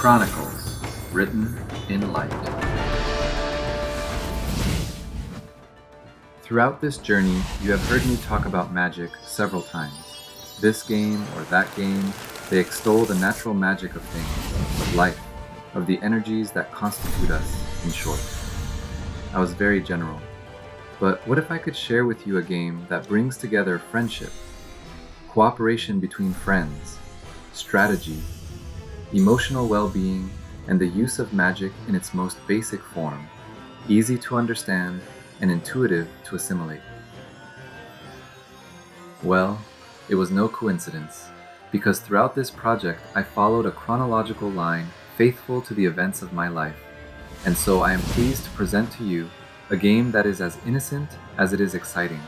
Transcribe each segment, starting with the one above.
Chronicles, written in light. Throughout this journey, you have heard me talk about magic several times. This game or that game, they extol the natural magic of things, of life, of the energies that constitute us, in short. I was very general. But what if I could share with you a game that brings together friendship, cooperation between friends, strategy, emotional well-being, and the use of magic in its most basic form, easy to understand and intuitive to assimilate? Well, it was no coincidence, because throughout this project I followed a chronological line faithful to the events of my life, and so I am pleased to present to you a game that is as innocent as it is exciting,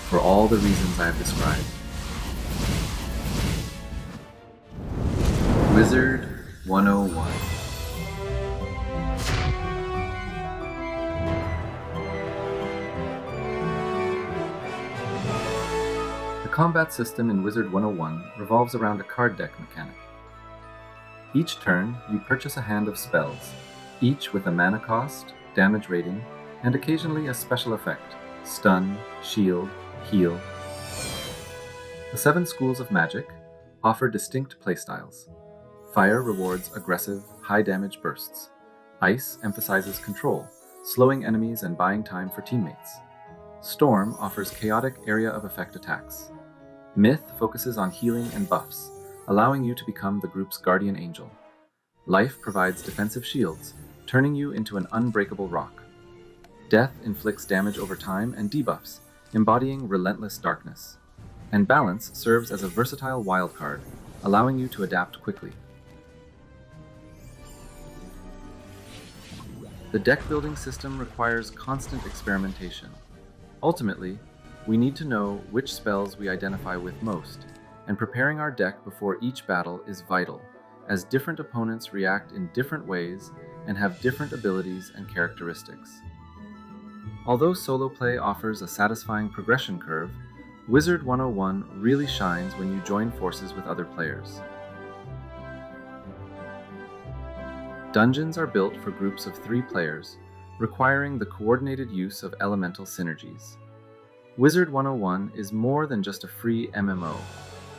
for all the reasons I have described. Wizard 101. The combat system in Wizard 101 revolves around a card deck mechanic. Each turn, you purchase a hand of spells, each with a mana cost, damage rating, and occasionally a special effect: stun, shield, heal. The 7 schools of magic offer distinct playstyles. Fire rewards aggressive, high-damage bursts. Ice emphasizes control, slowing enemies and buying time for teammates. Storm offers chaotic area of effect attacks. Myth focuses on healing and buffs, allowing you to become the group's guardian angel. Life provides defensive shields, turning you into an unbreakable rock. Death inflicts damage over time and debuffs, embodying relentless darkness. And balance serves as a versatile wildcard, allowing you to adapt quickly. The deck-building system requires constant experimentation. Ultimately, we need to know which spells we identify with most, and preparing our deck before each battle is vital, as different opponents react in different ways and have different abilities and characteristics. Although solo play offers a satisfying progression curve, Wizard 101 really shines when you join forces with other players. Dungeons are built for groups of 3 players, requiring the coordinated use of elemental synergies. Wizard 101 is more than just a free MMO.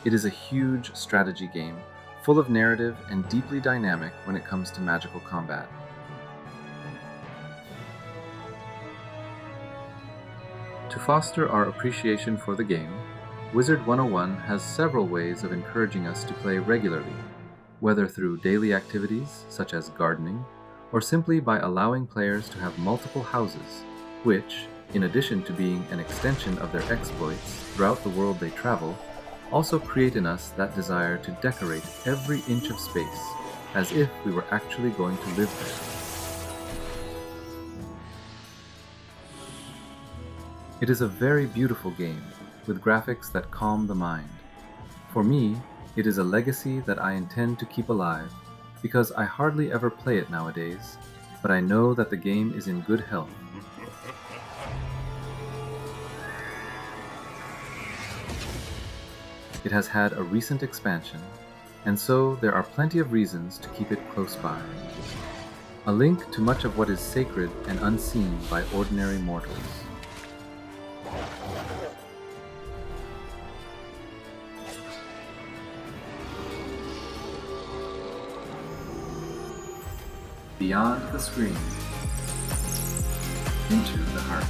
It is a huge strategy game, full of narrative and deeply dynamic when it comes to magical combat. To foster our appreciation for the game, Wizard 101 has several ways of encouraging us to play regularly, whether through daily activities such as gardening, or simply by allowing players to have multiple houses, which, in addition to being an extension of their exploits throughout the world they travel, also create in us that desire to decorate every inch of space as if we were actually going to live there. It is a very beautiful game, with graphics that calm the mind. For me, it is a legacy that I intend to keep alive, because I hardly ever play it nowadays, but I know that the game is in good health. It has had a recent expansion, and so there are plenty of reasons to keep it close by. A link to much of what is sacred and unseen by ordinary mortals. Beyond the screen, into the heart.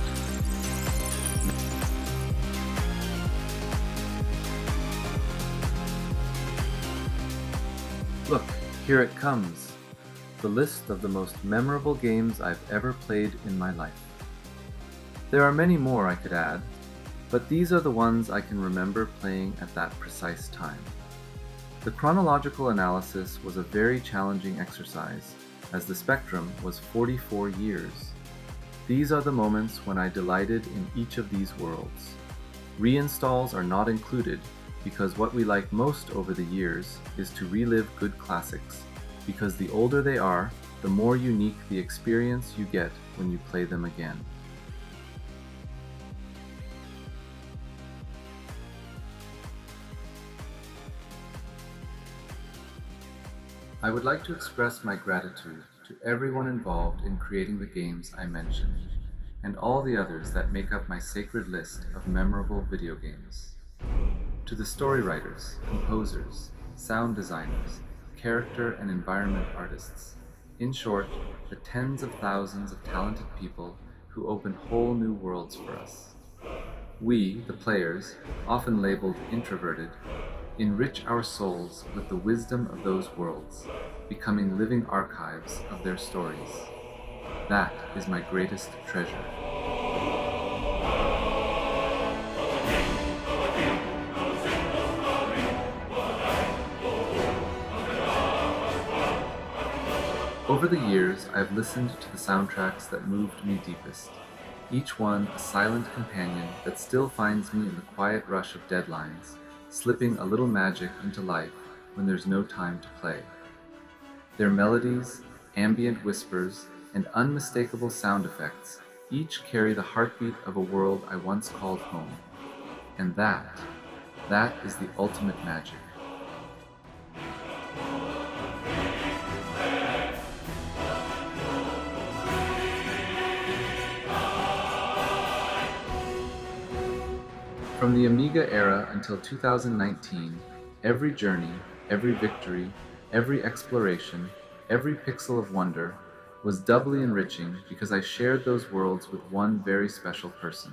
Look, here it comes, the list of the most memorable games I've ever played in my life. There are many more I could add, but these are the ones I can remember playing at that precise time. The chronological analysis was a very challenging exercise, as the spectrum was 44 years. These are the moments when I delighted in each of these worlds. Reinstalls are not included, because what we like most over the years is to relive good classics, because the older they are, the more unique the experience you get when you play them again. I would like to express my gratitude to everyone involved in creating the games I mentioned, and all the others that make up my sacred list of memorable video games. To the story writers, composers, sound designers, character and environment artists, in short, the tens of thousands of talented people who open whole new worlds for us. We, the players, often labeled introverted, enrich our souls with the wisdom of those worlds, becoming living archives of their stories. That is my greatest treasure. Over the years, I have listened to the soundtracks that moved me deepest, each one a silent companion that still finds me in the quiet rush of deadlines, slipping a little magic into life when there's no time to play. Their melodies, ambient whispers, and unmistakable sound effects each carry the heartbeat of a world I once called home. And that is the ultimate magic. From the Amiga era until 2019, every journey, every victory, every exploration, every pixel of wonder was doubly enriching because I shared those worlds with one very special person.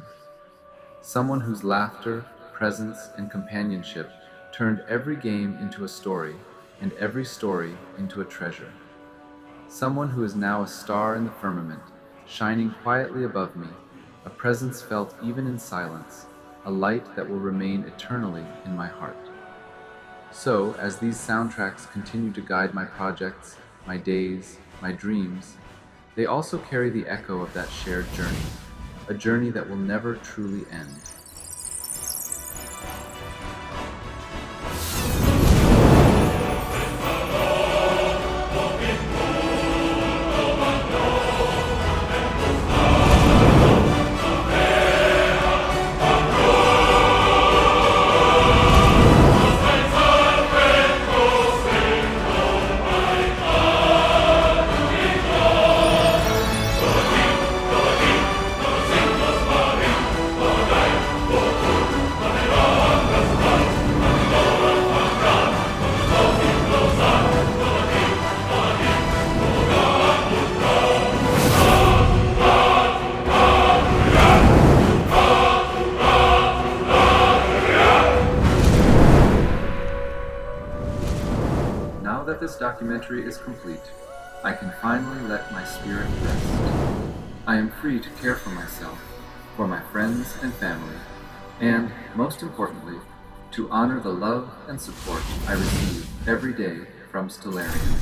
Someone whose laughter, presence, and companionship turned every game into a story and every story into a treasure. Someone who is now a star in the firmament, shining quietly above me, a presence felt even in silence, a light that will remain eternally in my heart. So, as these soundtracks continue to guide my projects, my days, my dreams, they also carry the echo of that shared journey, a journey that will never truly end. Now that this documentary is complete, I can finally let my spirit rest. I am free to care for myself, for my friends and family, and, most importantly, to honor the love and support I receive every day from Stellarium,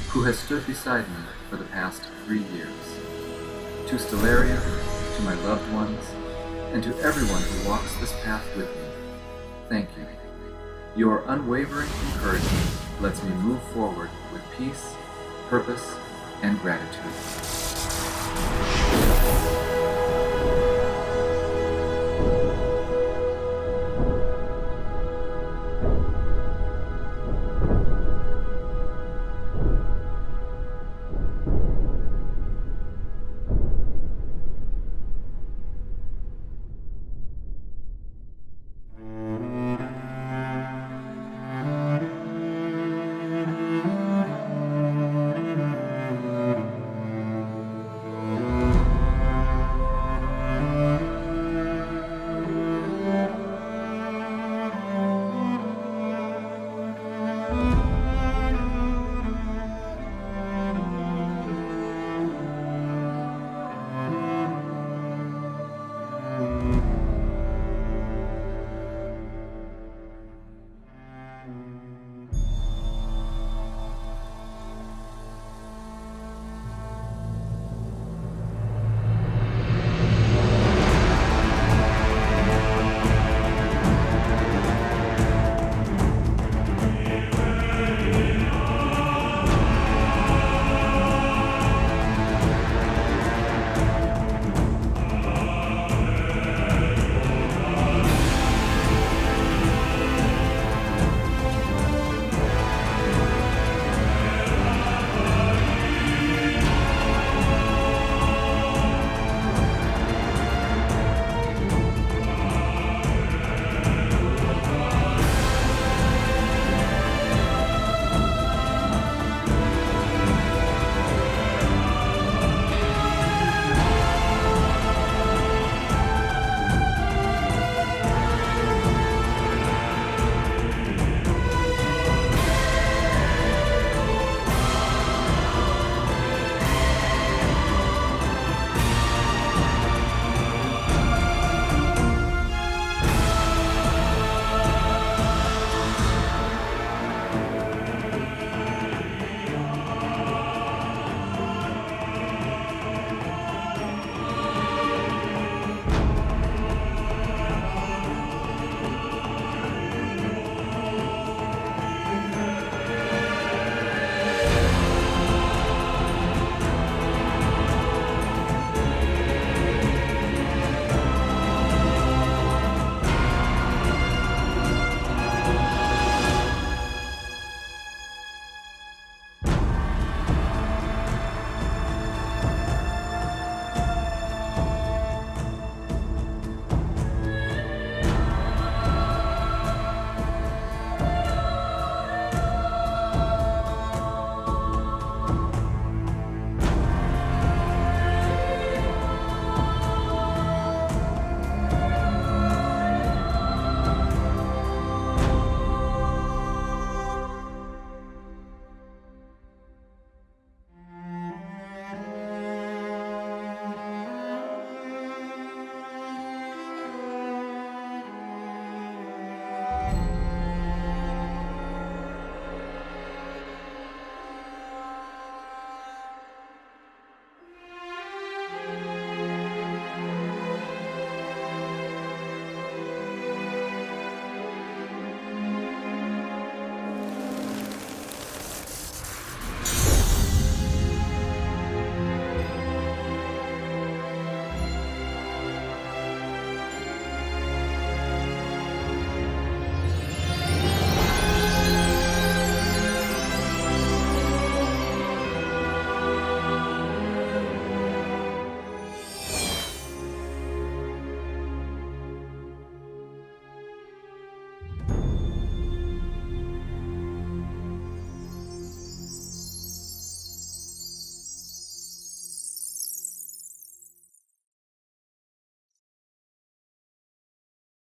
who has stood beside me for the past 3 years. To Stellarium, to my loved ones, and to everyone who walks this path with me, thank you. Your unwavering encouragement lets me move forward with peace, purpose, and gratitude.